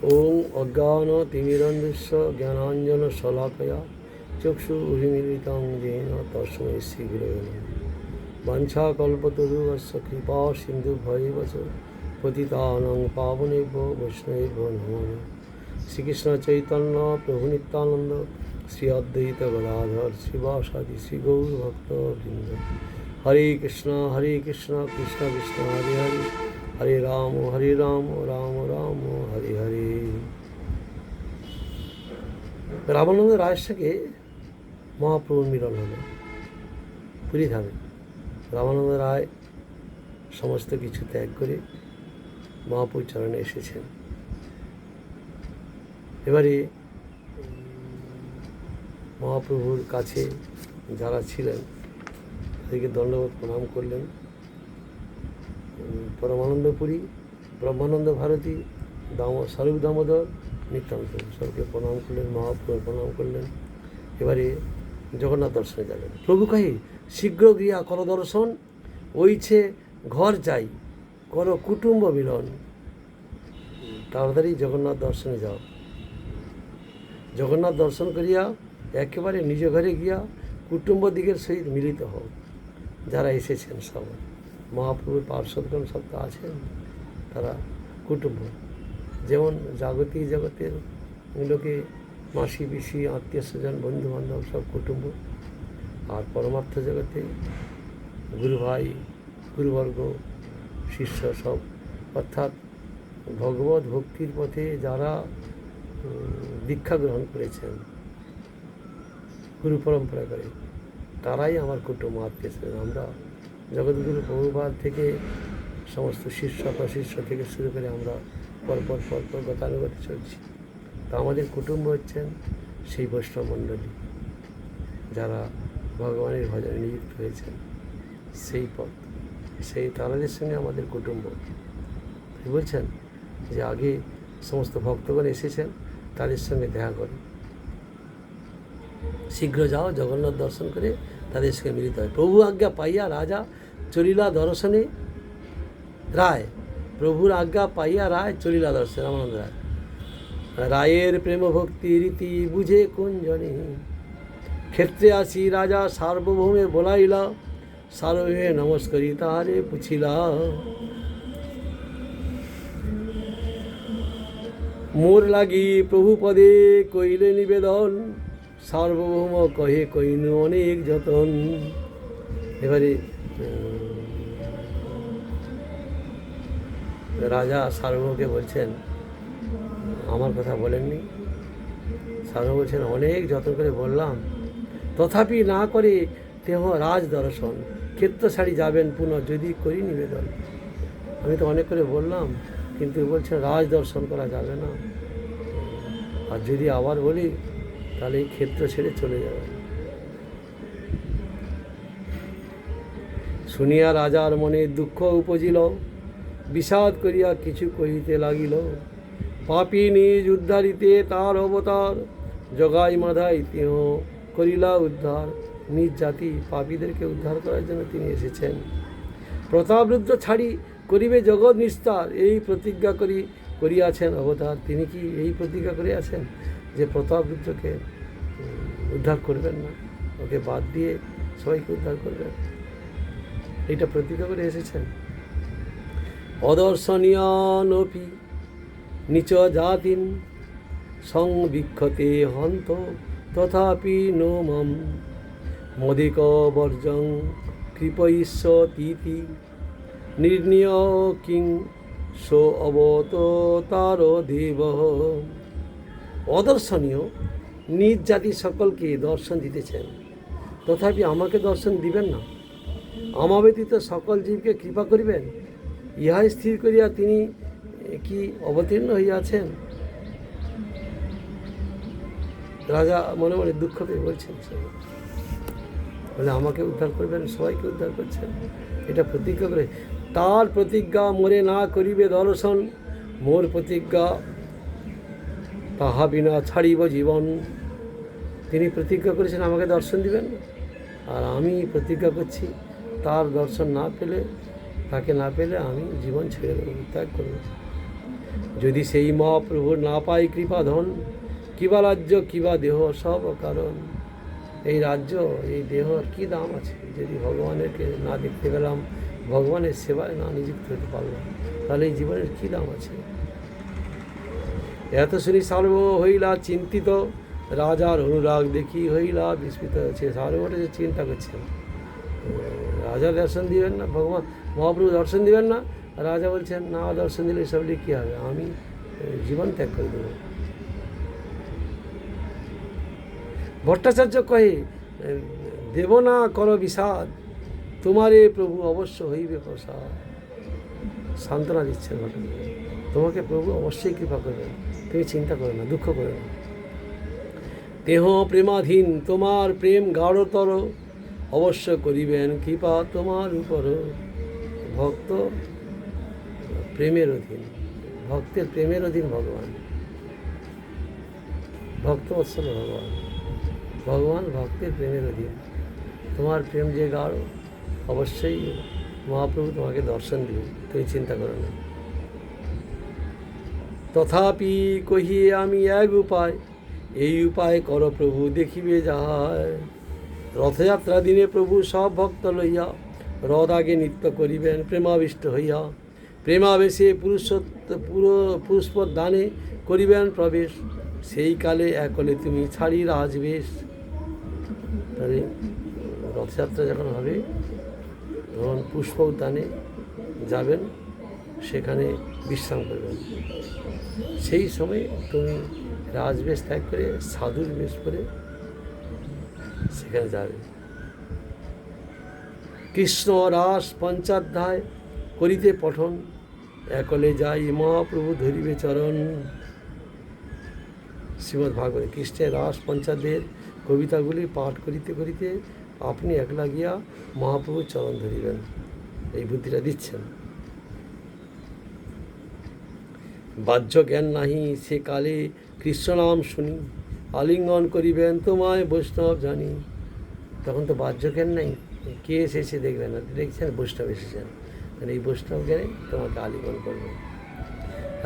ওং অজ্ঞানতিমিরন্ধস্য জ্ঞানাঞ্জনশলাকয়া চক্ষুর্মিলিतं येन তস্मै শ্রীগুরবে নমঃ। বাঞ্ছাকল্পতরুশ্চ কৃপা সিন্ধুভ্যৈব চ পতিতানাং পাবনেভ্যো বৈষ্ণবেভ্যো নমো নমঃ। শ্রীকৃষ্ণ চৈতন্য প্রভু নিত্যানন্দ শ্রী অদ্বৈত গদাধর শ্রীবাসাদি শ্রী গৌর ভক্তবৃন্দ। হরে কৃষ্ণ কৃষ্ণ কৃষ্ণ হরে হরে, হরে রাম রাম রাম হরে হরে। রামানন্দ রায়ের সঙ্গে মহাপ্রভুর মিলন হলো পুরীধামে। রামানন্দ রায় সমস্ত কিছু ত্যাগ করে মহাপ্রভুর চরণে এসেছেন। এবারে মহাপ্রভুর কাছে যারা ছিলেন তাদেরকে দণ্ডবত প্রণাম করলেন। পরমানন্দপুরী, ব্রহ্মানন্দ ভারতী, স্বরূপ দামোদর, নিত্যান্ত সবকে প্রণাম করলেন, মহাপ্রভু প্রণাম করলেন। এবারে জগন্নাথ দর্শনে যাবেন। প্রভু কহে, শীঘ্র গিয়া কর দর্শন, ওইছে ঘর যাই কর কুটুম্ব মিলন। তাড়াতাড়ি জগন্নাথ দর্শনে যাও। জগন্নাথ দর্শন করিয়া একেবারে নিজ ঘরে গিয়া কুটুম্ব দিগের সহিত মিলিত হও। যারা এসেছেন সবাই, মহাপ্রভুর পার্শ্বদগণ সব তো আছেন, তারা কুটুম্ব। যেমন জাগতিক জগতের লোকে মাসি পিসি আত্মীয় স্বজন বন্ধু বান্ধব সব কুটুম্ব, আর পরমার্থ জগতে গুরু ভাই গুরুবর্গ শিষ্য সব, অর্থাৎ ভগবত ভক্তির পথে যারা দীক্ষা গ্রহণ করেছেন গুরু পরম্পরা করে, তারাই আমার কুটুম্ব আত্মীয় স্বজন। আমরা জগৎগুরু প্রভুপাদ থেকে সমস্ত শিষ্য প্রশিষ্য থেকে শুরু করে আমরা পরপর গতানুগতি চলছি। তা আমাদের কুটুম্ব হচ্ছেন সেই বৈষ্ণব মণ্ডলী যারা ভগবানের ভজনে নিযুক্ত হয়েছেন, সেই পথ, সেই তারাদের সঙ্গে আমাদের কুটুম্ব। বলছেন যে আগে সমস্ত ভক্তগণ এসেছেন, তাদের সঙ্গে দেখা করে শীঘ্র যাও, জগন্নাথ দর্শন করে তাদের সঙ্গে মিলিত হয়। প্রভু আজ্ঞা পাইয়া রাজা চলিলা দর্শনে রায়। প্রভুর আজ্ঞা পাইয়া রায় চলিলা দর্শনে। রামানন্দ রায়। রায়ের প্রেম ভক্তি রীতি বুঝে কোন জনে, ক্ষেত্রে আসি রাজা সার্বভৌমে বলাইলা, সার্বভৌমে নমস্করি তাহারে পুছিলা। মোর লাগি প্রভু পদে কইলে নিবেদন, সার্বভৌম কহে কইনু অনেক যতন। এবারে রাজা সার্বভৌমকে বলছেন, আমার কথা বলেননি? সার্বভৌম বলছেন, অনেক যত্ন করে বললাম, তথাপি না করে তেহ রাজ দর্শন, ক্ষেত্র ছাড়ি যাবেন পুনঃ যদি করি নিবেদন। আমি তো অনেক করে বললাম, কিন্তু বলছেন রাজ দর্শন করা যাবে না, আর যদি আবার বলি তাহলে এই ক্ষেত্র ছেড়ে চলে যাবে। শুনিয়া রাজার মনে দুঃখ উপজিল, বিষাদ করিয়া কিছু কহিতে লাগিল। পাপী নিজ উদ্ধারিতে তার অবতার, জগাই মাধাই তিহ করিলা উদ্ধার। নিজ জাতি পাপীদেরকে উদ্ধার করার জন্য তিনি এসেছেন। প্রতাপরুদ্র ছাড়ি করিবে জগৎ নিস্তার, এই প্রতিজ্ঞা করিয়াছেন অবতার। তিনি কি এই প্রতিজ্ঞা করিয়াছেন যে প্রতাপরুদ্রকে উদ্ধার করবেন না, ওকে বাদ দিয়ে সবাইকে উদ্ধার করবেন? এইটা প্রতিজ্ঞা করে এসেছেন। অদর্শনীয়ানপি নিচ জাতিন সংবিক্ষতে হন্ত, তথাপি নো মম মদিক বর্জং কৃপয়িষ্যতীতি, নির্ণীয় কিং সো অবতার দেব। অদর্শনীয় নিজ জাতি সকলকে দর্শন দিতেছেন, তথাপি আমাকে দর্শন দিবেন না। আমা ব্যতীত সকল জীবকে কৃপা করিবেন, ইহাই স্থির করিয়া তিনি কি অবতীর্ণ হইয়াছেন? রাজা মনে মনে দুঃখ পেয়ে বলছেন, বলে আমাকে উদ্ধার করবেন, সবাইকে উদ্ধার করছেন, এটা প্রতিজ্ঞা করে। তার প্রতিজ্ঞা মোরে না করিবে দর্শন, মোর প্রতিজ্ঞা তাহা বিনা ছাড়িব জীবন। তিনি প্রতিজ্ঞা করেছেন আমাকে দর্শন দিবেন, আর আমি প্রতিজ্ঞা করছি তার দর্শন না পেলে, তাকে না পেলে আমি জীবন ছেড়ে দেবো, ত্যাগ করব। যদি সেই মহাপ্রভুর না পাই কৃপাধন, কিবা রাজ্য কিবা দেহ সব কারণ। এই রাজ্য এই দেহর কী দাম আছে যদি ভগবানেরকে না দেখতে পেলাম, ভগবানের সেবায় না নিযুক্ত হতে পারলাম, তাহলে এই জীবনের কী দাম আছে? এত শুনি সার্বভৌম হইলা চিন্তিত, রাজার অনুরাগ দেখি হইলা বিস্মিত। হচ্ছে সার্বভৌমটা যে চিন্তা করছেন, রাজা দর্শন দিবেন না, ভগবান মহাপ্রভু দর্শন দিবেন না, রাজা বলছেন না দর্শন দিলে সব কী হবে, আমি জীবন ত্যাগ করে দেব। ভট্টাচার্য কহে, দেব না কর বিষাদ, তোমারে প্রভু অবশ্য হইবে প্রসাদ। সান্ত্বনা দিচ্ছেন ভট্টাচার্য, তোমাকে প্রভু অবশ্যই কৃপা করবেন, তুমি চিন্তা করো না, দুঃখ করো না। দেহ প্রেমাধীন তোমার প্রেম গাঢ়তর, অবশ্য করিবেন কৃপা তোমার উপর। ভক্ত প্রেমের অধীন, ভক্তের প্রেমের অধীন ভগবান, ভক্ত বৎসল ভগবান, ভগবান ভক্তের প্রেমের অধীন। তোমার প্রেম যে গাঢ়, অবশ্যই মহাপ্রভু তোমাকে দর্শন দিবে, তুমি চিন্তা করো না। তথাপি কহিয়ে আমি এক উপায়, এই উপায় কর প্রভু দেখিবে যাহায়। রথযাত্রা দিনে প্রভু সব ভক্ত লইয়া, রথ আগে নৃত্য করিবেন প্রেমাবিষ্ট হইয়া। প্রেমাবেশে পুষ্প দানে করিবেন প্রবেশ, সেই কালে একলে তুমি ছাড়ি রাজবেশ। তাহলে রথযাত্রা যখন হবে তখন পুষ্প উদ্যানে যাবেন, সেখানে বিশ্রাম করবেন। সেই সময় তুমি রাজবেশ ত্যাগ করে সাধুর বেশ করে সেখানে যাবে। কৃষ্ণ রাস পঞ্চাধ্যায় করিতে পঠন, একলে যাই মহাপ্রভু ধরিবে চরণ। শ্রীমদ্ ভাগবতে কৃষ্ণের রাস পঞ্চাধ্যায়ের কবিতাগুলি পাঠ করিতে করিতে আপনি একলা গিয়া মহাপ্রভুর চরণ ধরিবেন, এই বুদ্ধিটা দিচ্ছেন। বাহ্য জ্ঞান নাহি সে কালে কৃষ্ণ নাম শুনি, আলিঙ্গন করিবেন তোমায় বৈষ্ণব জানি। তখন তো বাহ্য জ্ঞান নেই, কে এসেছে দেখবেন না, দেখছেন বৈষ্ণব এসেছেন, মানে এই বৈষ্ণব জ্ঞানে তোমাকে আলিঙ্গন করবে।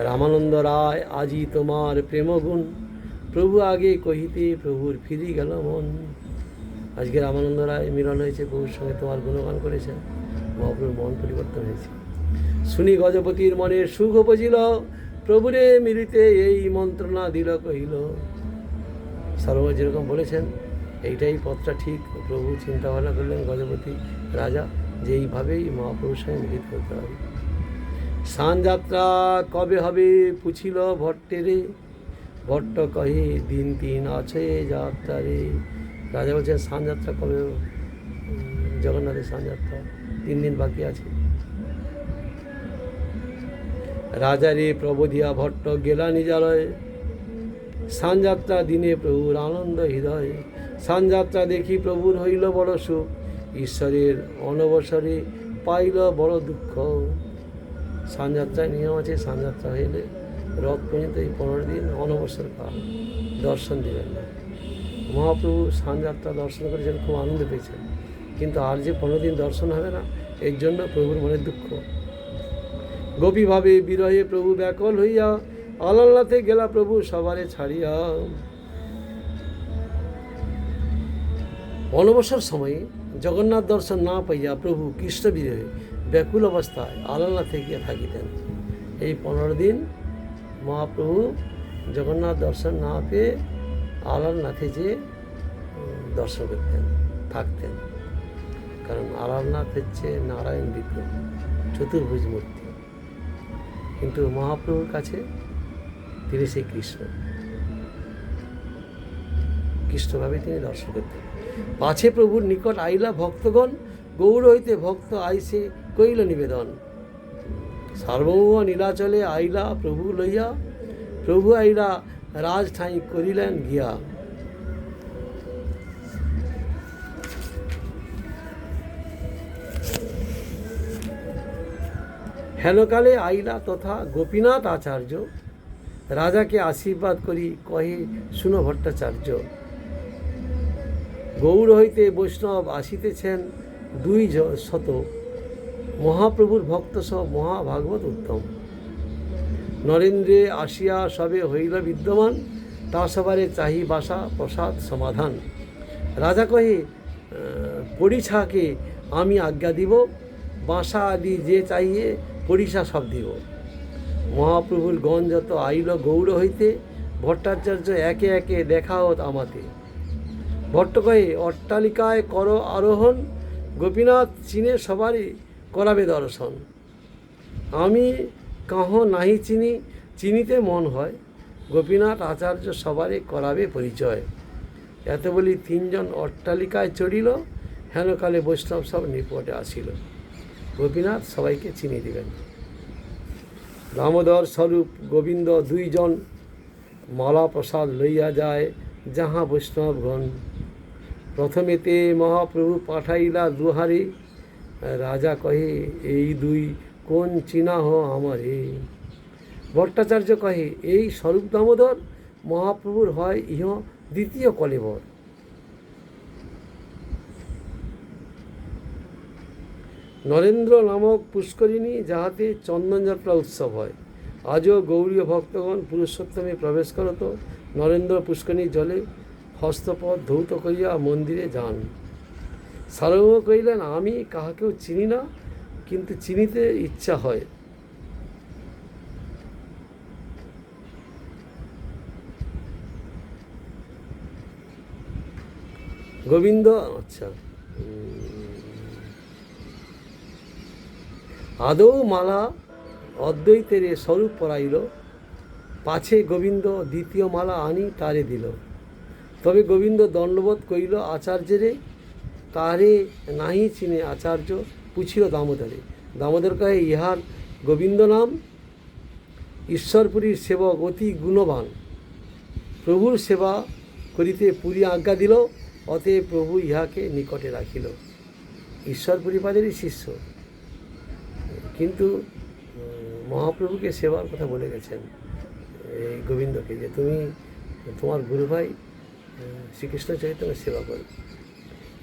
রামানন্দ রায় আজি তোমার প্রেমগুণ, প্রভু আগে কহিতে প্রভুর ফিরি গেল মন। আজকে রামানন্দ রায় মিলন হয়েছে, প্রভুর সঙ্গে তোমার গুণগান করেছেন, মহাপ্রভুর মন পরিবর্তন হয়েছে। শুনি গজপতির মনের সুখ উপজিল, প্রভুরে মিলিতে এই মন্ত্রণা দিল কহিল। সার্বভৌম যেরকম বলেছেন এইটাই পথটা ঠিক, প্রভু চিন্তা ভাবনা করলেন গজপতি রাজা যে এইভাবেই মহাপ্রভুর সঙ্গে মিলিত হতে হবে। স্নান যাত্রা কবে হবে পুছিল ভট্টেরে, ভট্ট কহে দিন তিন আছে যাত্রারে। রাজা বলছেন স্নান যাত্রা কবে, জগন্নাথের স্নান যাত্রা 3 দিন বাকি আছে। রাজারে প্রবোধিয়া ভট্ট গেলা নিজালয়, স্নানযাত্রা দিনে প্রভুর আনন্দ হৃদয়। স্নানযাত্রা দেখি প্রভুর হইল বড় সুখ, ঈশ্বরের অনবসরে পাইল বড় দুঃখ। স্নানযাত্রায় নিয়ম আছে, স্নানযাত্রা হইলে রথ পর্যন্ত এই 15 দিন অনবসর কাল দর্শন দিবেন না। মহাপ্রভু স্নানযাত্রা দর্শন করেছেন, খুব আনন্দ পেয়েছেন, কিন্তু আর যে 15 দিন দর্শন হবে না, এর জন্য প্রভুর মনে দুঃখ। গোপীভাবে বিরহে প্রভু ব্যাকুল হইয়া, আলালনাথে গেলা প্রভু সবারে ছাড়িয়া। অনবসর সময়ে জগন্নাথ দর্শন না পাইয়া প্রভু কৃষ্ণ বিরহে ব্যাকুল অবস্থায় আলালনাথে গিয়া থাকিতেন। এই 15 দিন মহাপ্রভু জগন্নাথ দর্শন না পেয়ে আলালনাথে যে দর্শন করতেন, থাকতেন। কারণ আলালনাথ হচ্ছে নারায়ণ বিগ্রহ, চতুর্ভুজ মূর্তি, কিন্তু মহাপ্রভুর কাছে তিনি সেই কৃষ্ণভাবে তিনি দর্শন করতেন। পাছে প্রভুর নিকট আইলা ভক্তগণ, গৌর হইতে ভক্ত আইসে কইল নিবেদন। সার্বভৌম নীলাচলে আইলা প্রভু লইয়া, প্রভু আইলা রাজ ঠাঁই করিলেন গিয়া। হেনকালে আইলা তথা গোপীনাথ আচার্য, রাজাকে আশীর্বাদ করি কহে শুনো ভট্টাচার্য। গৌর হইতে বৈষ্ণব আসিতেছেন 200, মহাপ্রভুর ভক্ত সব মহাভাগবত উত্তম। নরেন্দ্রে আসিয়া সবে হইল বিদ্যমান, তা সবারে চাহি বাসা প্রসাদ সমাধান। রাজা কহে পরিছাকে আমি আজ্ঞা দিব, বাসা আদি যে চাইয়ে পরিছা সব দিব। মহাপ্রভুর গণ যত আইল গৌড় হইতে, ভট্টাচার্য একে একে দেখাও আমাতে। ভট্ট কহে অট্টালিকায় কর আরোহণ, গোপীনাথ চিনে সবারই করাবে দর্শন। আমি কাহ নাহি চিনি, চিনিতে মন হয়, গোপীনাথ আচার্য সবারে করাবে পরিচয়। এত বলি তিনজন অট্টালিকায় চড়িল, হেনকালে বৈষ্ণব সব নিকটে আসিল। গোপীনাথ সবাইকে চিনিয়ে দিবেন। দামোদর স্বরূপ গোবিন্দ দুইজন, মালা প্রসাদ লইয়া যায় যাহা বৈষ্ণবগণ। প্রথমেতে মহাপ্রভু পাঠাইলা দুহারে, রাজা কহে এই দুই কোন চিনাহ আমারে। ভট্টাচার্য কহে এই স্বরূপ দামোদর, মহাপ্রভুর হয় ইহ দ্বিতীয় কলেবর। নরেন্দ্র নামক পুষ্করিণী, যাহাতে চন্দনযাত্রা উৎসব হয়। আজও গৌরীয় ভক্তগণ পুরুষোত্তমে প্রবেশ করত নরেন্দ্র পুষ্করিণীর জলে হস্তপদ ধৌত করিয়া মন্দিরে যান। সার্বভৌম কহিলেন আমি কাহাকেও চিনি না, কিন্তু চিনিতে ইচ্ছা হয়। গোবিন্দ আচ্ছা আদৌ মালা অদ্বৈতের স্বরূপ পরাইল, পাছে গোবিন্দ দ্বিতীয় মালা আনি তারে দিল। তবে গোবিন্দ দণ্ডবোধ করিল আচার্যেরে, তারে নাহি চিনে আচার্য পুছিল দামোদরে। দামোদর কহে ইহার গোবিন্দ নাম, ঈশ্বরপুরীর সেবক অতি গুণবান, প্রভুর সেবা করিতে পুরী আজ্ঞা দিল, অতএব প্রভু ইহাকে নিকটে রাখিল। ঈশ্বরপুরীপাদেরই শিষ্য, কিন্তু মহাপ্রভুকে সেবার কথা বলে গেছেন এই গোবিন্দকে, যে তুমি তোমার গুরু ভাই শ্রীকৃষ্ণ চৈতন্যের সেবা করো।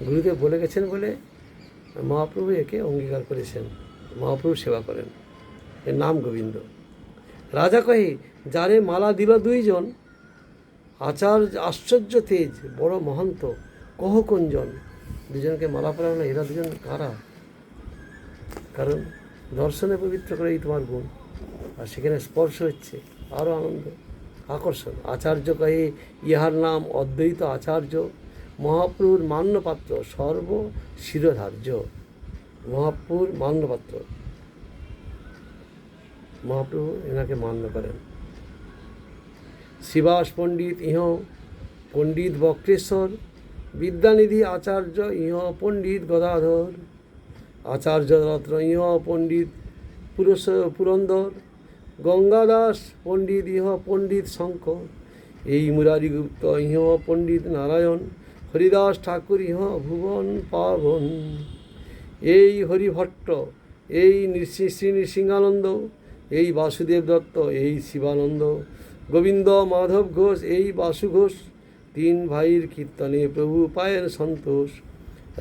গুরুদেব বলে গেছেন বলে মহাপ্রভু একে অঙ্গীকার করেছেন, মহাপ্রভু সেবা করেন, এর নাম গোবিন্দ। রাজা কহে যারে মালা দিল দুইজন, আশ্চর্য তেজ বড় মহন্ত, কহ কোনজন। দুজনকে মালা পরানো, এরা দুজন কারা? কারণ দর্শনে পবিত্র করে এই তোমার গুণ, আর সেখানে স্পর্শ হচ্ছে আরও আনন্দ আকর্ষণ। আচার্য কহে ইহার নাম অদ্বৈত আচার্য, মহাপ্রভুর মান্যপাত্র সর্ব শিরোধার্য। মহাপ্রভুর মান্যপাত্র, মহাপ্রভু এনাকে মান্য করেন। শিবাস পণ্ডিত ইহ পণ্ডিত বক্রেশ্বর, বিদ্যানিধি আচার্য ইহ পণ্ডিত গদাধর, আচার্য রত্ন ইহ পণ্ডিত পুরন্দর, গঙ্গাদাস পণ্ডিত ইহ পণ্ডিত শঙ্কর, এই মুরারিগুপ্ত ইহ পণ্ডিত নারায়ণ, হরিদাস ঠাকুর ইহ ভুবন পাবন, এই হরিভট্ট, এই শ্রী নৃসিংহানন্দ, এই বাসুদেব দত্ত, এই শিবানন্দ, গোবিন্দ মাধব ঘোষ, এই বাসু ঘোষ, তিন ভাইয়ের কীর্তনে প্রভু পায়ের সন্তোষ।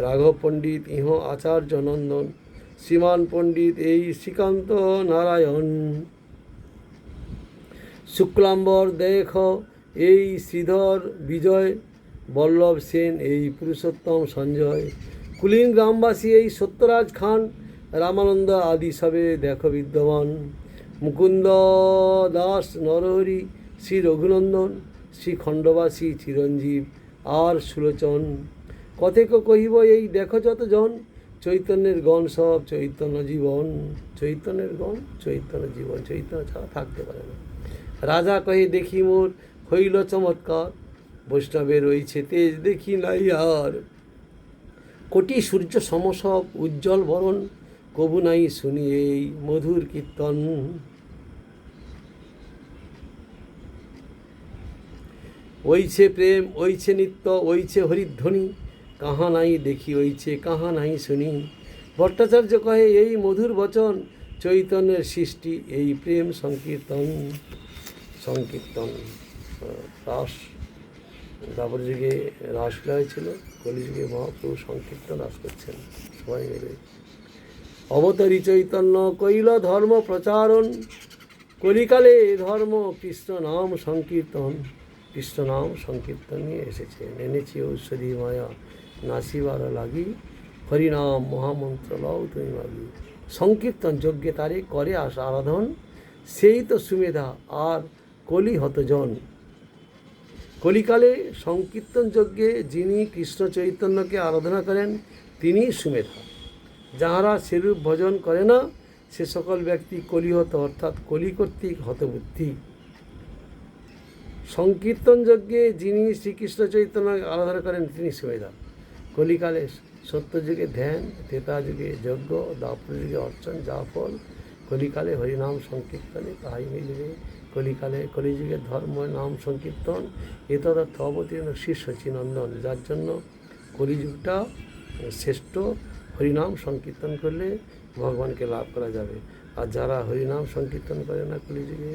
রাঘব পণ্ডিত ইহ আচার্য নন্দন, শ্রীমান পণ্ডিত এই শ্রীকান্ত নারায়ণ, শুক্লাম্বর দেখ এই শ্রীধর বিজয়, বল্লভ সেন এই পুরুষোত্তম সঞ্জয়, কুলীন গ্রামবাসী এই সত্যরাজ খান, রামানন্দ আদি সবে দেখো বিদ্যমান, মুকুন্দ দাস নরহরি, শ্রী রঘুনন্দন, শ্রী খণ্ডবাসী চিরঞ্জীব আর সুলোচন, কতেক কহিব এই দেখো যতজন, চৈতন্যের গণ সব চৈতন্য জীবন। চৈতন্যের গণ চৈতন্য জীবন, চৈতন্য ছাড়া থাকতে পারে না। রাজা কহে দেখি মোর হইল চমৎকার, বৈষ্ণবের রয়েছে তেজ দেখি নাই আর, কোটি সূর্য সমসব উজ্জ্বল বরণ, কবু নাই শুনি এই মধুর কীর্তন। ওইছে প্রেম ওইছে নিত্য ওইছে হরিধ্বনি, কাহা নাই দেখি ওইছে কাহা নাই শুনি। ভট্টাচার্য কহে এই মধুর বচন, চৈতন্যের সৃষ্টি এই প্রেম সংকীর্তন। সংকীর্তন রাস, দ্বাপর যুগে রাসলীলা হয়েছিল, কলিযুগে মহাপ্রভু সংকীর্তন রাস করছেন সবাই মিলে। অবতারী চৈতন্য কইল ধর্ম প্রচারণ, কলিকালে ধর্ম কৃষ্ণ নাম সংকীর্তন, কৃষ্ণ নাম সংকীর্তন নিয়ে এসেছে। এনেছি ঔষধি মায়া নাসিবার লাগি, হরিনাম মহামন্ত্র লও তুমি মাগি। সংকীর্তন যজ্ঞে তারে করে আরাধন, সেই তো সুমেধা আর কলি হতজন। কলিকালে সংকীর্তন যজ্ঞে যিনি কৃষ্ণ চৈতন্যকে আরাধনা করেন তিনিই সুমেধা। যাহারা সেরূপ ভজন করে না সে সকল ব্যক্তি কলিহত, অর্থাৎ কলি কর্তৃক হতবুদ্ধি। সংকীর্তন যজ্ঞে যিনি শ্রীকৃষ্ণ চৈতন্যকে আরাধনা করেন তিনি সুমেধা। কলিকালে সত্যযুগে ধ্যান, ত্রেতা যুগে যজ্ঞ, দ্বাপর যুগে অর্চন, যা ফল কলিকালে হরিনাম সংকীর্তনে তাহাই মিলবে। কলিকালে কলিযুগের ধর্ম নাম সংকীর্তন, এতদর্থ অবতীর্ণ শ্রী সচিনন্দন, যার জন্য কলিযুগটা শ্রেষ্ঠ। হরিনাম সংকীর্তন করলে ভগবানকে লাভ করা যাবে। আর যারা হরিনাম সংকীর্তন করে না কলিযুগে,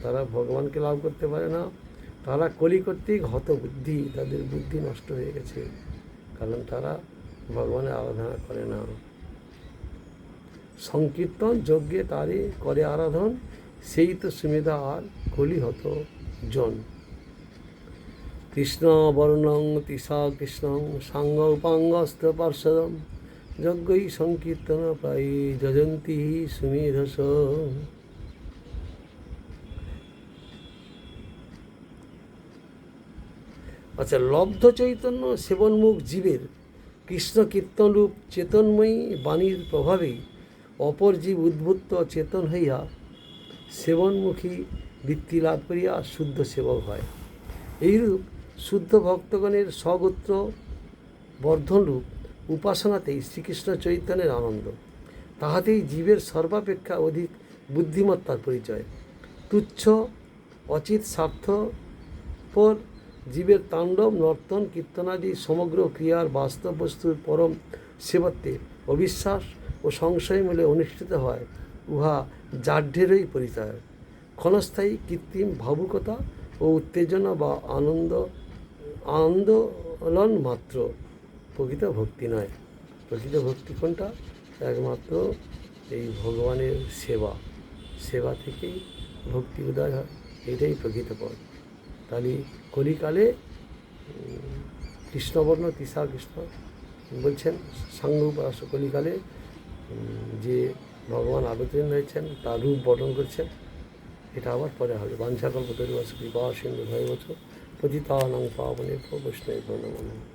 তারা ভগবানকে লাভ করতে পারে না। তারা কলি কর্তৃক হতবুদ্ধি, তাদের বুদ্ধি নষ্ট হয়ে গেছে, কারণ তারা ভগবানের আরাধনা করে না। সংকীর্তন যজ্ঞে তারে করে আরাধন, সেই তো সুমেধা আর কলি হত জন। কৃষ্ণ বর্ণং তিসা কৃষ্ণং সাঙ্গ উপাঙ্গস্থ পার্শ্বদম, যজ্ঞই সংকীর্তন প্রায় যজন্তি সুমেধস। আচ্ছা, লব্ধ চৈতন্য সেবনমুখ জীবের কৃষ্ণ কীর্তনরূপ চেতনময়ী বাণীর প্রভাবেই অপর জীব উদ্বুদ্ধ চেতন হইয়া সেবনমুখী বৃত্তি লাভ করিয়া শুদ্ধ সেবক হয়। এইরূপ শুদ্ধ ভক্তগণের স্বগোত্র বর্ধনরূপ উপাসনাতেই শ্রীকৃষ্ণ চৈতন্যের আনন্দ। তাহাতেই জীবের সর্বাপেক্ষা অধিক বুদ্ধিমত্তার পরিচয়। তুচ্ছ অচিত স্বার্থপর জীবের তাণ্ডব নর্তন কীর্তনাদি সমগ্র ক্রিয়ার বাস্তব বস্তুর পরম সেবত্বে অবিশ্বাস ও সংশয় মিলে অনুষ্ঠিত হয়, উহা জাঢ্যেরই পরিচয়। ক্ষণস্থায়ী কৃত্রিম ভাবুকতা ও উত্তেজনা বা আন্দোলন মাত্র, প্রকৃত ভক্তি নয়। প্রকৃত ভক্তি কোনটা? একমাত্র এই ভগবানের সেবা থেকেই ভক্তি উদয় হয়, এটাই প্রকৃত পথ। তাহলে কলিকালে কৃষ্ণবর্ণ তিসা কৃষ্ণ বলছেন সাঙ্গ উপাস, কলিকালে যে ভগবান অবতীর্ণ হয়েছেন তার রূপ বর্ণন করছেন। এটা আবার পরে হবে। বাঞ্ছাকল্পতরুশ্চ কৃপা সিন্ধু ভয়বচ পতিতানাং পাবনেভ্যো বৈষ্ণবেভ্যো নমো নমঃ।